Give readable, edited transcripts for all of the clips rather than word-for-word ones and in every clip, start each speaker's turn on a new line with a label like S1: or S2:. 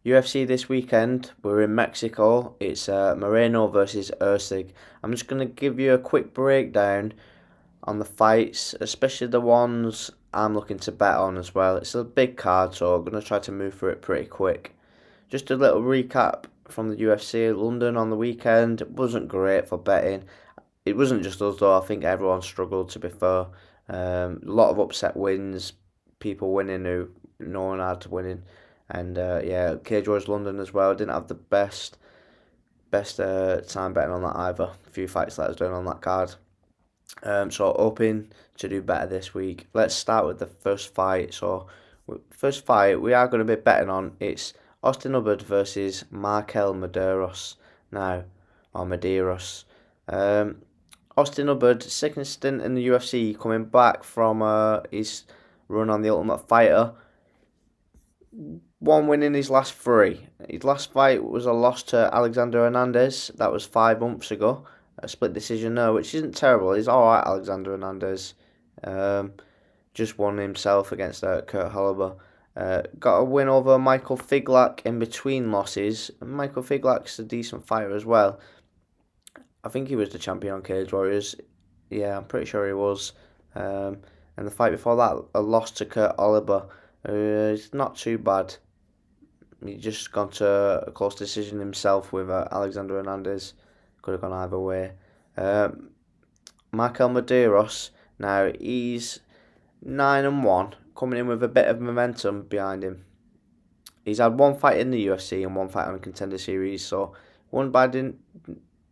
S1: UFC this weekend. We're in Mexico. It's Moreno versus Erceg. I'm just going to give you a quick breakdown on the fights, especially the ones I'm looking to bet on as well. It's a big card, so I'm going to try to move through it pretty quick. Just a little recap from the UFC London on the weekend. It wasn't great for betting. It wasn't just us though. I think everyone struggled, to be fair. A lot of upset wins, people winning who no one had winning, and yeah, Cage Warriors London as well. Didn't have the best time betting on that either. A few fights let us down on that card. So hoping to do better this week. Let's start with the first fight. So first fight we are going to be betting on, it's Austin Hubbard versus Markel Medeiros now, or Medeiros. Austin Hubbard, second stint in the UFC, coming back from his run on the Ultimate Fighter. One win in his last three. His last fight was a loss to Alexander Hernandez. That was 5 months ago. A split decision there, which isn't terrible. He's alright, Alexander Hernandez. Just won himself against Kurt Holober. Got a win over Michael Figlak in between losses. Michael Figlak's a decent fighter as well. I think he was the champion on Cage Warriors. Yeah, I'm pretty sure he was. And the fight before that, a loss to Kurt Oliver. It's not too bad. He just gone to a close decision himself with Alexander Hernandez. Could have gone either way. Markel Medeiros, now he's 9-1, coming in with a bit of momentum behind him. He's had one fight in the UFC and one fight on a Contender Series, so won by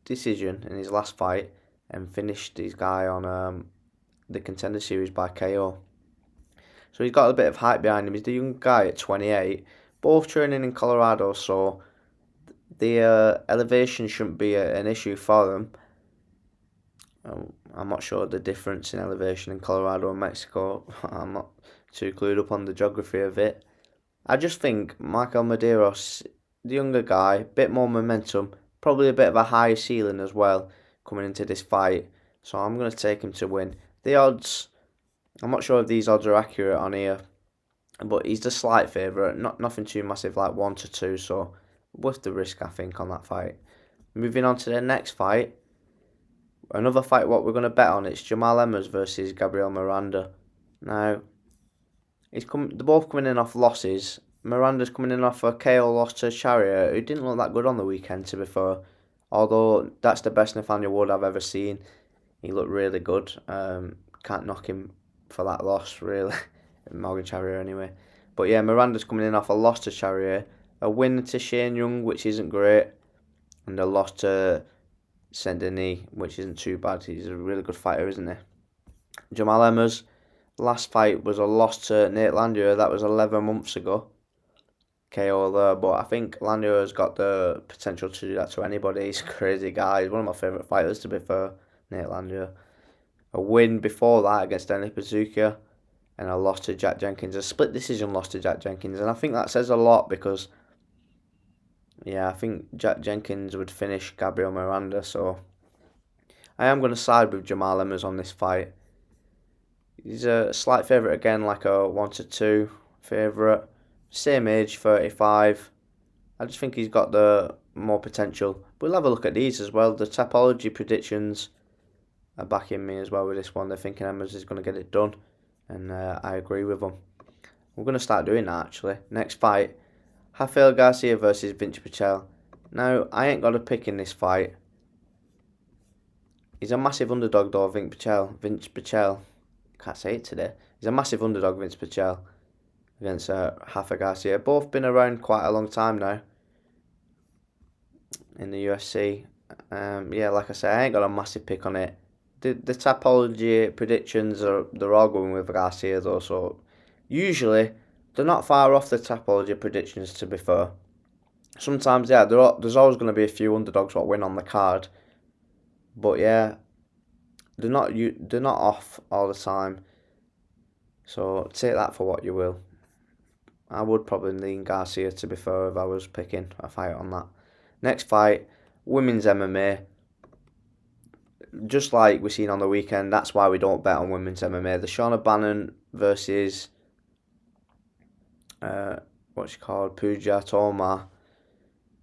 S1: decision in his last fight and finished his guy on the Contender Series by KO. So he's got a bit of hype behind him. He's the young guy at 28, both training in Colorado, so the elevation shouldn't be an issue for them. I'm not sure the difference in elevation in Colorado and Mexico. I'm not too clued up on the geography of it. I just think Michael Medeiros, the younger guy, bit more momentum, probably a bit of a higher ceiling as well coming into this fight. So I'm going to take him to win. The odds, I'm not sure if these odds are accurate on here, but he's the slight favourite. Nothing too massive, like 1-2. So worth the risk, I think, on that fight. Moving on to the next fight. Another fight what we're going to bet on, it's Jamal Emmers versus Gabriel Miranda. Now, they're both coming in off losses. Miranda's coming in off a KO loss to Charrier, who didn't look that good on the weekend, to be fair. Although, that's the best Nathaniel Wood I've ever seen. He looked really good. Can't knock him for that loss, really. Morgan Charrier, anyway. But yeah, Miranda's coming in off a loss to Charrier. A win to Shane Young, which isn't great. And a loss to Saint-Denis, which isn't too bad. He's a really good fighter, isn't he? Jamal Emmers, last fight was a loss to Nate Landwehr. That was 11 months ago. KO there, but I think Landwehr's got the potential to do that to anybody. He's a crazy guy. He's one of my favourite fighters, to be fair, Nate Landwehr. A win before that against Danny Pazuka, and a loss to Jack Jenkins. A split decision loss to Jack Jenkins, and I think that says a lot because, yeah, I think Jack Jenkins would finish Gabriel Miranda, so I am going to side with Jamal Emmers on this fight. He's a slight favourite again, like a 1-2 favourite. Same age, 35. I just think he's got the more potential. We'll have a look at these as well. The Tapology predictions are backing me as well with this one. They're thinking Emmers is going to get it done, and I agree with them. We're going to start doing that, actually. Next fight, Rafael Garcia versus Vince Pichel. Now, I ain't got a pick in this fight. He's a massive underdog though, Vince Pichel. Can't say it today. He's a massive underdog, Vince Pichel, against Rafa Garcia. Both been around quite a long time now in the UFC. Yeah, like I say, I ain't got a massive pick on it. The Tapology predictions they're all going with Garcia though, so usually they're not far off the Tapology predictions, to be fair. Sometimes, yeah, there's always going to be a few underdogs that win on the card, but yeah, they're not off all the time. So take that for what you will. I would probably lean Garcia, to be fair, if I was picking a fight on that. Next fight, women's MMA. Just like we seen on the weekend, that's why we don't bet on women's MMA. The Shauna Bannon versus what's she called, Puja Toma.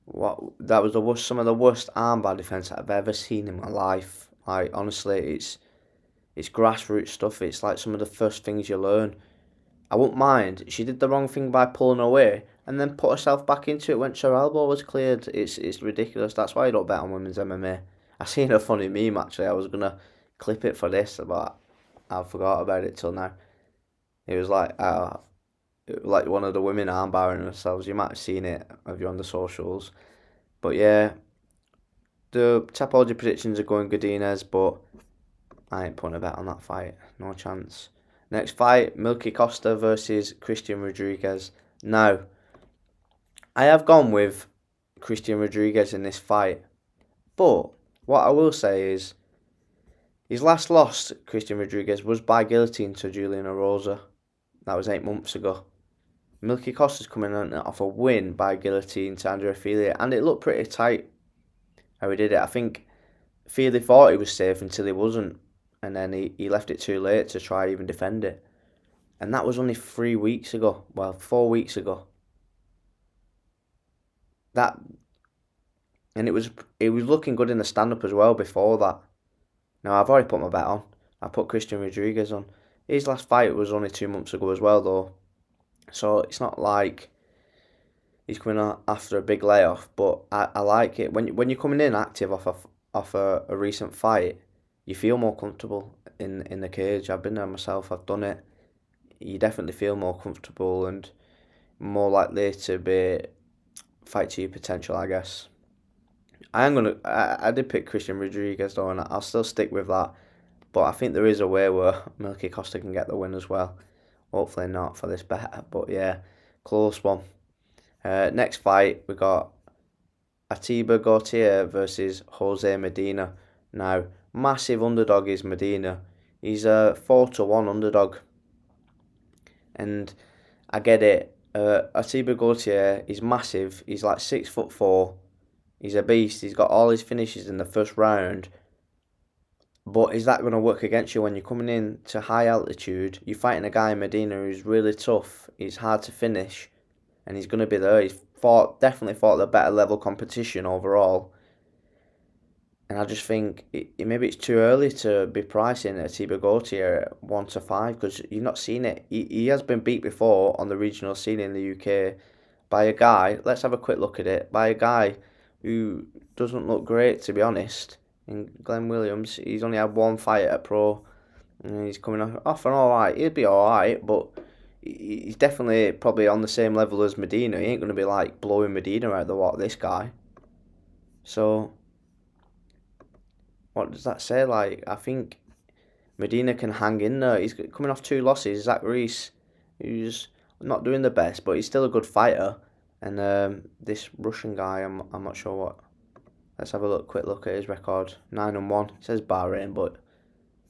S1: That was some of the worst armbar defense I've ever seen in my life. Like honestly, it's grassroots stuff. It's like some of the first things you learn. I wouldn't mind. She did the wrong thing by pulling away and then put herself back into it when her elbow was cleared. It's ridiculous. That's why I don't bet on women's MMA. I seen a funny meme actually. I was gonna clip it for this, but I forgot about it till now. It was like one of the women armbarring themselves. You might have seen it if you're on the socials. But yeah, the Tapology predictions are going Godinez, but I ain't putting a bet on that fight. No chance. Next fight, Milky Costa versus Christian Rodriguez. Now, I have gone with Christian Rodriguez in this fight, but what I will say is his last loss, Christian Rodriguez, was by guillotine to Julian Erosa. That was 8 months ago. Milky Costa's coming off a win by guillotine to Andrea Fili, and it looked pretty tight how he did it. I think Fili thought he was safe until he wasn't, and then he left it too late to try even defend it. And that was only 3 weeks ago. Well, 4 weeks ago. And it was looking good in the stand-up as well before that. Now, I've already put my bet on. I put Christian Rodriguez on. His last fight was only 2 months ago as well, though. So it's not like he's coming on after a big layoff, but I like it. When you're coming in active off a recent fight, you feel more comfortable in the cage. I've been there myself, I've done it. You definitely feel more comfortable and more likely to fight to your potential, I guess. I did pick Christian Rodriguez though, and I'll still stick with that. But I think there is a way where Milky Costa can get the win as well. Hopefully not for this bet, but yeah, close one. Next fight, we got Atiba Gautier versus Jose Medina. Now, massive underdog is Medina. He's a 4-1 underdog. And I get it. Atiba Gautier is massive. He's like 6'4". He's a beast. He's got all his finishes in the first round. But is that going to work against you when you're coming in to high altitude? You're fighting a guy in Medina who's really tough. He's hard to finish, and he's going to be there. He's definitely fought the better level competition overall. And I just think maybe it's too early to be pricing Atiba Gautier at 1-5 because you've not seen it. He has been beat before on the regional scene in the UK by a guy. Let's have a quick look at it. By a guy who doesn't look great, to be honest. In Glenn Williams, he's only had one fight at pro, and he's coming off and alright. He'll be alright, but he's definitely probably on the same level as Medina. He ain't going to be like blowing Medina out the water, this guy. So, what does that say? Like, I think Medina can hang in there. He's coming off 2 losses. Zach Reese, who's not doing the best, but he's still a good fighter. And this Russian guy, I'm not sure what. Let's have a quick look at his record. 9-1. It says Bahrain, but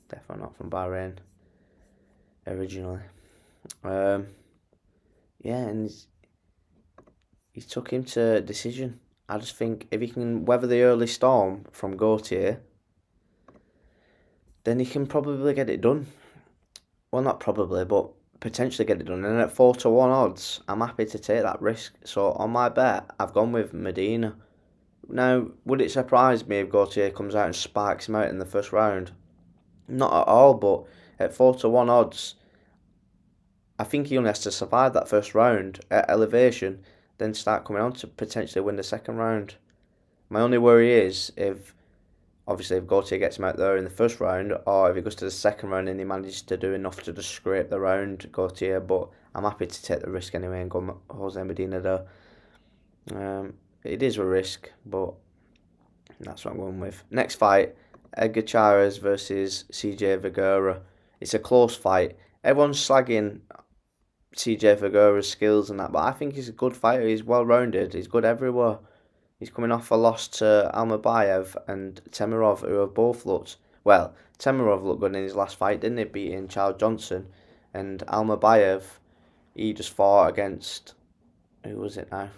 S1: definitely not from Bahrain originally. Yeah, and he took him to decision. I just think if he can weather the early storm from Gautier, then he can probably get it done. Well, not probably, but potentially get it done. And at 4-1 odds, I'm happy to take that risk. So on my bet, I've gone with Medina. Now, would it surprise me if Gautier comes out and sparks him out in the first round? Not at all, but at 4-1 odds, I think he only has to survive that first round at elevation, then start coming on to potentially win the second round. My only worry is if Gautier gets him out there in the first round, or if he goes to the second round and he manages to do enough to just scrape the round, Gautier, but I'm happy to take the risk anyway and go Jose Medina there. It is a risk, but that's what I'm going with. Next fight, Edgar Chairez versus CJ Vergara. It's a close fight. Everyone's slagging CJ Vergara's skills and that, but I think he's a good fighter. He's well-rounded. He's good everywhere. He's coming off a loss to Almabayev and Temirov, who have both looked... Well, Temirov looked good in his last fight, didn't he? Beating Charles Johnson. And Almabayev, he just fought against... Who was it now?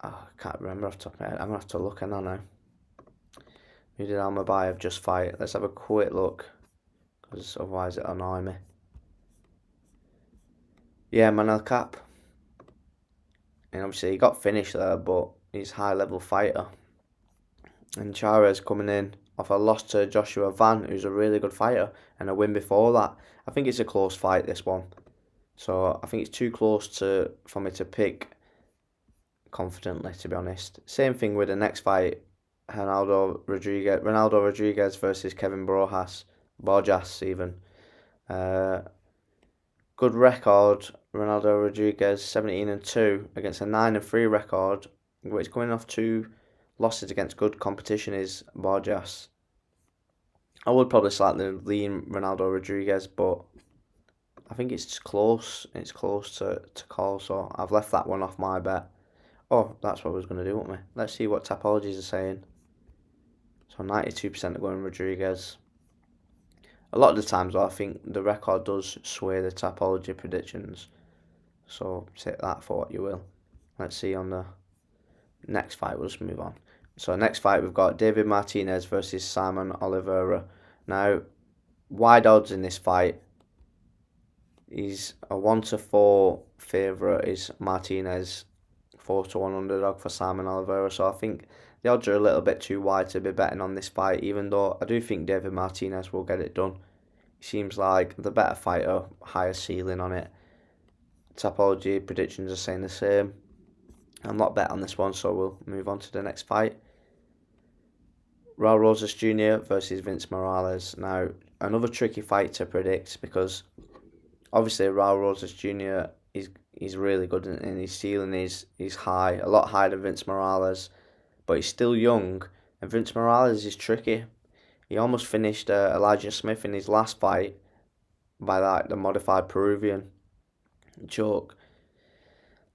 S1: Oh, I can't remember off the top of my head. I'm going to have to look in now. Who did Almabayev just fight? Let's have a quick look, because otherwise it'll annoy me. Yeah, Manel Cap. And obviously he got finished there, but he's a high level fighter. And Chairez coming in off a loss to Joshua Van, who's a really good fighter, and a win before that. I think it's a close fight, this one. So I think it's too close for me to pick confidently, to be honest. Same thing with the next fight, Ronaldo Rodriguez versus Kevin Borjas even. Uh, Good record, Ronaldo Rodriguez 17-2 against a 9-3 record, which coming off two losses against good competition is Borjas. I would probably slightly lean Ronaldo Rodriguez, but I think it's close. It's close to call, so I've left that one off my bet. Oh, that's what I was going to do, wasn't we? Let's see what Tapologies are saying. So 92% are going Rodriguez. A lot of the times, though, I think the record does sway the Tapology predictions. So take that for what you will. Let's see on the next fight. We'll just move on. So next fight, we've got David Martinez versus Simon Oliveira. Now, wide odds in this fight. He's a 1-4 favourite is Martinez, 4-1 underdog for Simon Oliveira. So I think the odds are a little bit too wide to be betting on this fight, even though I do think David Martinez will get it done. He seems like the better fighter, higher ceiling on it. Tapology predictions are saying the same. I'm not bet on this one, so we'll move on to the next fight. Raul Rosas Jr. versus Vince Morales. Now, another tricky fight to predict because obviously Raul Rosas Jr. He's really good and his ceiling is high, a lot higher than Vince Morales, but he's still young, and Vince Morales is tricky. He almost finished Elijah Smith in his last fight by the modified Peruvian choke.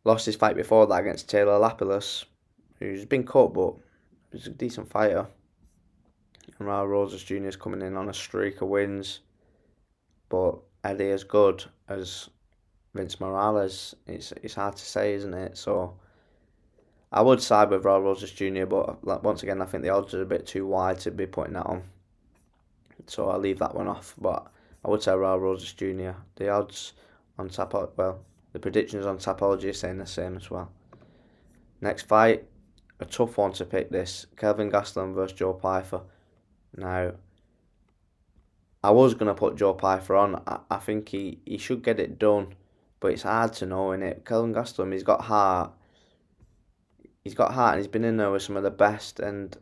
S1: Lost his fight before that against Taylor Lapilus, who's been cut but he's a decent fighter. And Raul Rosas Jr. is coming in on a streak of wins, but Eddie as good as Vince Morales. It's hard to say, isn't it? So I would side with Raul Rosas Jr., but once again, I think the odds are a bit too wide to be putting that on. So I'll leave that one off. But I would say Raul Rosas Jr. The odds on the predictions on Tapology are saying the same as well. Next fight, a tough one to pick this. Kelvin Gastelum versus Joe Pyfer. Now, I was going to put Joe Pyfer on. I think he should get it done, but it's hard to know, innit? Kelvin Gastelum, he's got heart. He's got heart and he's been in there with some of the best. And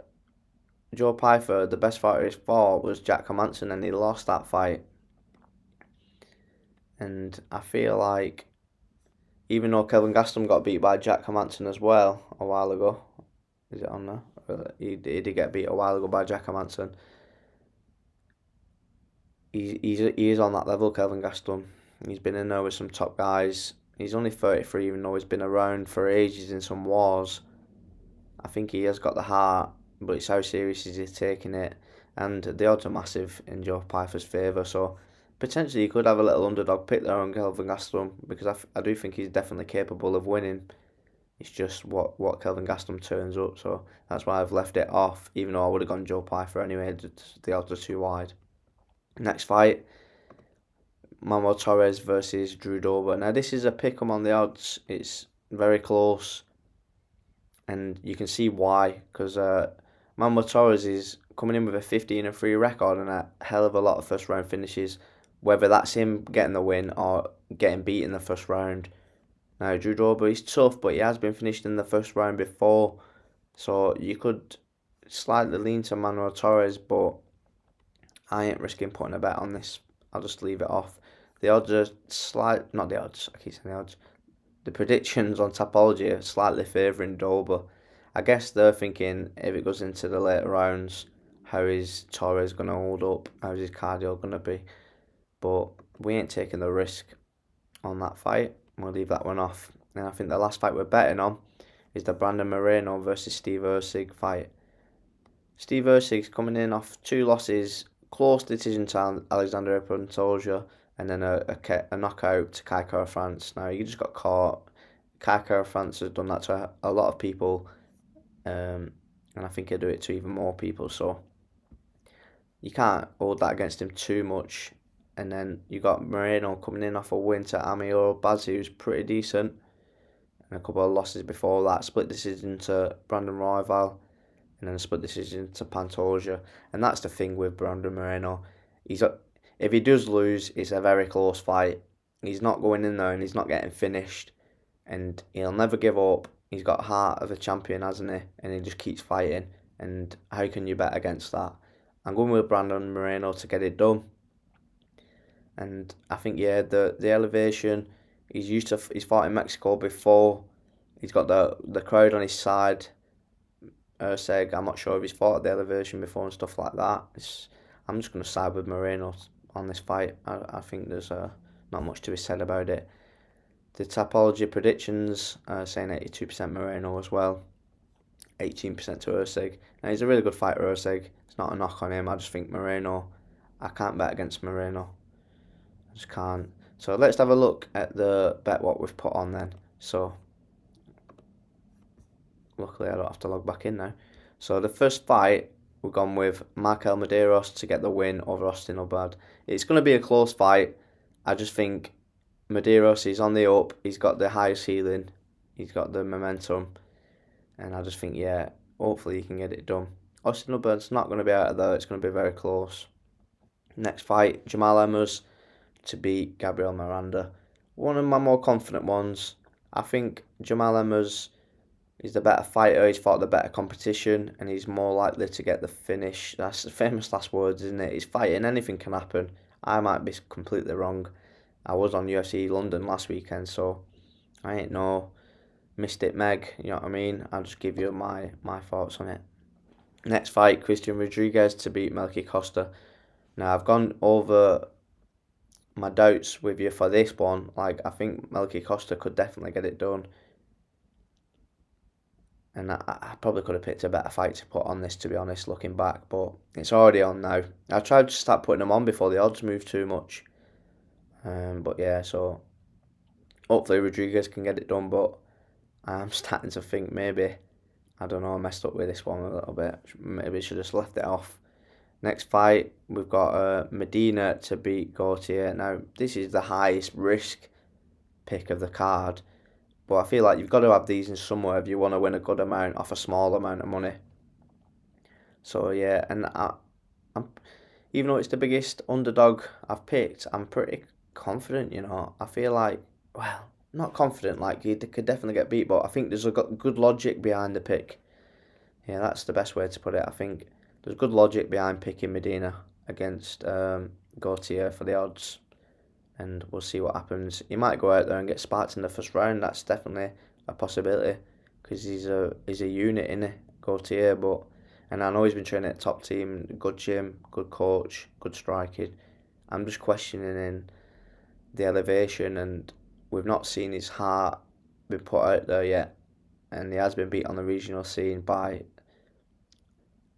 S1: Joe Pyfer, the best fighter he's fought was Jack Hermansson, and he lost that fight. And I feel like, even though Kelvin Gastelum got beat by Jack Hermansson as well a while ago, is it on there? He did get beat a while ago by Jack Hermansson. He is on that level, Kelvin Gastelum. He's been in there with some top guys. He's only 33, even though he's been around for ages in some wars. I think he has got the heart, but it's how serious is he taking it. And the odds are massive in Joe Pyfer's favour, so potentially you could have a little underdog pick there on Kelvin Gastelum, because I do think he's definitely capable of winning. It's just what Kelvin Gastelum turns up, so that's why I've left it off, even though I would have gone Joe Pyfer anyway. The odds are too wide. Next fight, Manuel Torres versus Drew Dober. Now this is a pick 'em on the odds. It's very close, and you can see why, because Manuel Torres is coming in with a 15-3 record and a hell of a lot of first round finishes, whether that's him getting the win or getting beat in the first round. Now Drew Dober, he's tough, but he has been finished in the first round before, so you could slightly lean to Manuel Torres, but I ain't risking putting a bet on this. I'll just leave it off. The odds are not the odds, I keep saying the odds. The predictions on Tapology are slightly favouring Dober. I guess they're thinking if it goes into the later rounds, how is Torres going to hold up? How's his cardio going to be? But we ain't taking the risk on that fight. We'll leave that one off. And I think the last fight we're betting on is the Brandon Moreno versus Steve Erceg fight. Steve Erceg's coming in off 2 losses, close decision to Alexander Pantoja, and then a knockout to Kai France. Now, he just got caught. Kai France has done that to a lot of people, and I think he'll do it to even more people, so you can't hold that against him too much. And then you got Moreno coming in off a win to Amir Bazzi, who's pretty decent, and a couple of losses before that. Split decision to Brandon Royval, and then a split decision to Pantoja. And that's the thing with Brandon Moreno. If he does lose, it's a very close fight. He's not going in there and he's not getting finished, and he'll never give up. He's got heart of a champion, hasn't he? And he just keeps fighting. And how can you bet against that? I'm going with Brandon Moreno to get it done. And I think the elevation, he's fought in Mexico before. He's got the crowd on his side. Erceg, I'm not sure if he's fought at the elevation before and stuff like that. I'm just going to side with Moreno on this fight. I think there's not much to be said about it. The Tapology predictions saying 82% Moreno as well, 18% to Erceg. Now, he's a really good fighter, Erceg. It's not a knock on him. I just think Moreno, I can't bet against Moreno. I just can't. So let's have a look at the bet what we've put on then. So luckily I don't have to log back in now. So the first fight, we've gone with Markel Medeiros to get the win over Austin Hubbard. It's going to be a close fight. I just think Medeiros is on the up. He's got the high ceiling. He's got the momentum. And I just think, yeah, hopefully he can get it done. Austin Hubbard's not going to be out of there. It's going to be very close. Next fight, Jamal Emmers to beat Gabriel Miranda. One of my more confident ones. I think Jamal Emmers is the better fighter. He's fought the better competition. And he's more likely to get the finish. That's the famous last words, isn't it? He's fighting. Anything can happen. I might be completely wrong. I was on UFC London last weekend, so I ain't no Mystic Meg, you know what I mean? I'll just give you my thoughts on it. Next fight, Christian Rodriguez to beat Melky Costa. Now, I've gone over my doubts with you for this one. Like, I think Melky Costa could definitely get it done. And I probably could have picked a better fight to put on this, to be honest, looking back. But it's already on now. I tried to start putting them on before the odds moved too much. But yeah, so hopefully Rodriguez can get it done, but I'm starting to think maybe, I don't know, I messed up with this one a little bit. Maybe I should have just left it off. Next fight, we've got Medina to beat Gauthier. Now, this is the highest risk pick of the card, but I feel like you've got to have these in somewhere if you want to win a good amount off a small amount of money. So yeah, and I'm even though it's the biggest underdog I've picked, I'm pretty confident, you know. I feel like, well, not confident, like he could definitely get beat, but I think there's a good logic behind the pick. Yeah, that's the best way to put it. I think there's good logic behind picking Medina against Gauthier for the odds, and we'll see what happens. He might go out there and get sparked in the first round. That's definitely a possibility because he's a unit in it, Gauthier. And I know he's been training at top team, good gym, good coach, good striking. I'm just questioning the elevation, and we've not seen his heart been put out there yet, and he has been beat on the regional scene by,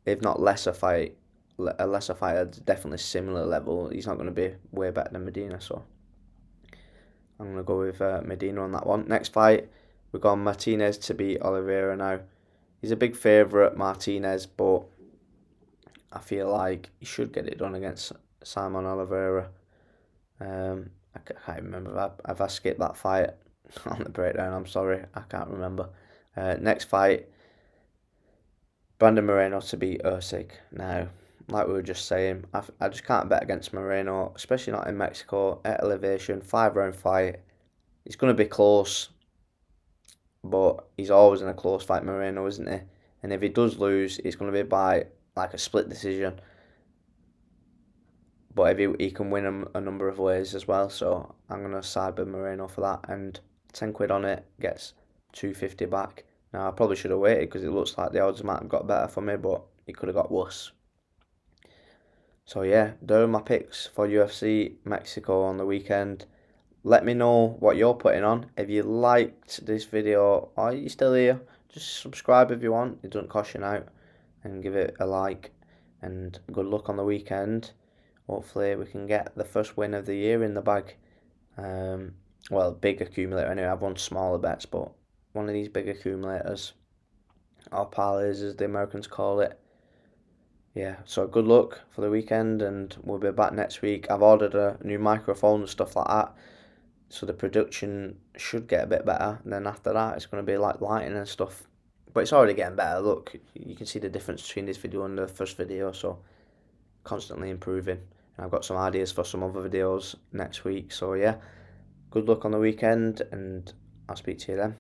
S1: if not a lesser fighter, definitely similar level. He's not going to be way better than Medina, so I'm going to go with Medina on that one. Next fight, we've got Martinez to beat Oliveira now. He's a big favourite, Martinez, but I feel like he should get it done against Simon Oliveira. I can't remember if I skipped that fight on the breakdown. I'm sorry, I can't remember. Next fight, Brandon Moreno to beat Erceg. Now, like we were just saying, I just can't bet against Moreno, especially not in Mexico, at elevation, 5-round fight. It's going to be close, but he's always in a close fight, Moreno, isn't he? And if he does lose, it's going to be by like a split decision. But if he can win a number of ways as well, so I'm going to side with Moreno for that. And 10 quid on it gets 250 back. Now, I probably should have waited because it looks like the odds might have got better for me, but it could have got worse. So yeah, those are my picks for UFC Mexico on the weekend. Let me know what you're putting on. If you liked this video, or you're still here, just subscribe if you want. It doesn't cost you out. And give it a like. And good luck on the weekend. Hopefully we can get the first win of the year in the bag. Well, big accumulator anyway. I've won smaller bets, but one of these big accumulators, or parlays as the Americans call it. yeah, so good luck for the weekend, and we'll be back next week. I've ordered a new microphone and stuff like that, so the production should get a bit better. And then after that, it's going to be like lighting and stuff. But it's already getting better. Look, you can see the difference between this video and the first video, so constantly improving. And I've got some ideas for some other videos next week. So yeah, good luck on the weekend, and I'll speak to you then.